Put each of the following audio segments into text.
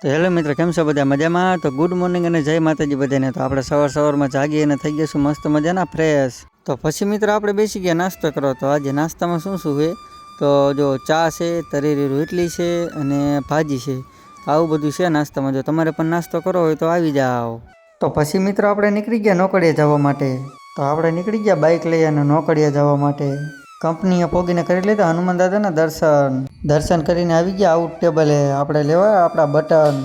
તો હેલો મિત્ર, કેમ છો બધા? મજામાં? તો ગુડ મોર્નિંગ અને જય માતાજી બધાને. તો આપણે સવારમાં જાગી અને થઈ ગઈશું મસ્ત મજાના ફ્રેશ. તો પછી મિત્ર આપણે બેસી ગયા નાસ્તો કરો. તો આજે નાસ્તામાં શું છે? તો જો ચા છે, તરેરી રોટલી છે અને ભાજી છે. આવું બધું છે નાસ્તામાં. જો તમારે પણ નાસ્તો કરવો હોય તો આવી જાઓ. તો પછી મિત્ર આપણે નીકળી ગયા નોકરીએ જવા માટે. તો આપણે નીકળી ગયા બાઇક લઈ અને નોકરીએ જવા માટે. કંપનીએ પોગીને કરી લીધા હનુમાન દાદાના દર્શન કરીને આવી ગયા આઉટ ટેબલે. આપણે લેવા આપણા બટન.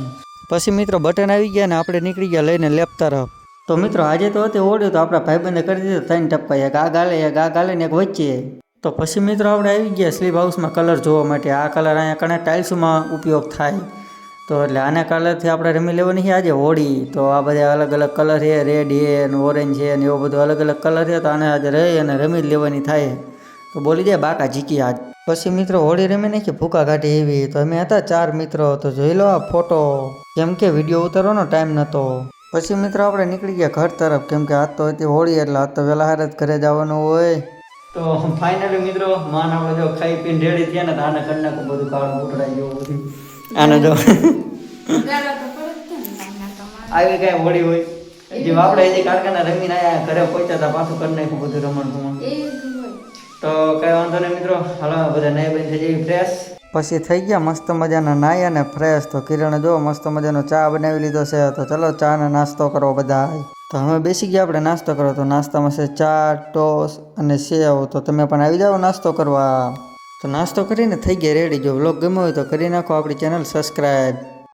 પછી મિત્રો બટન આવી ગયા ને આપણે નીકળી ગયા લઈને લેફ્ટ તરફ. તો મિત્રો આજે તો હતી ઓળ્યું, તો આપણા ભાઈબંધે કરી દીધો 3 ટપકા, એક આ ગાલે ને એક વચ્ચે. તો પછી મિત્રો આપણે આવી ગયા સ્લીપ હાઉસમાં કલર જોવા માટે. આ કલર અહીંયા કણે ટાઇલ્સમાં ઉપયોગ થાય, તો એટલે આના કલરથી આપણે રમી લેવાની છે આજે હોળી. તો આ બધા અલગ અલગ કલર છે, રેડ છે અને ઓરેન્જ છે અને એવો બધો અલગ અલગ કલર છે. તો આને આજે રહી અને રમી જ લેવાની થાય. તો બોલી જાય બાકા જીકી આજ. પછી મિત્રો હોળી રમી નાખી, ભૂકા કાઢી એવી. તો અમે હતા 4 મિત્રો. તો જોઈ લો આ ફોટો, કેમ કે વિડીયો ઉતારવાનો ટાઈમ નહોતો. પછી મિત્રો આપણે નીકળી ગયા ઘર તરફ, કેમ કે આજ તો હતી હોળી એટલે આજ તો વહેલા હારે જ ઘરે જવાનું હોય. તો ફાઇનલી મિત્રો માન આપણે જો ખાઈ પીને રેડી થયા ને, તો આને કરી નાખું બધું કાળું ઉતરાઈ ગયું બધું. આને જો આવી કઈ હોળી હોય જે આપણે હજી કારખાના રમીને આયા, ઘરે પહોંચ્યા હતા પાછું કરી નાખ્યું બધું રમણ. તો કઈ વાંધો નહીં મિત્રો, હાલો બધા નાઈ બની થઈ જઈએ ફ્રેશ. પછી થઈ ગયા મસ્ત મજાના નાઈ અને ફ્રેશ. તો કિરણે જો મસ્ત મજાનો ચા બનાવી લીધો છે. તો ચલો ચા ને નાસ્તો કરો બધા. તો હવે બેસી ગયા આપણે નાસ્તો કરો. તો નાસ્તામાં છે ચા, ટોસ અને સેવ. તો તમે પણ આવી જાઓ નાસ્તો કરવા. તો નાસ્તો કરીને થઈ ગયા રેડી. જો વ્લોગ ગમ્યો હોય તો કરી નાખો આપણી ચેનલ સબસ્ક્રાઈબ.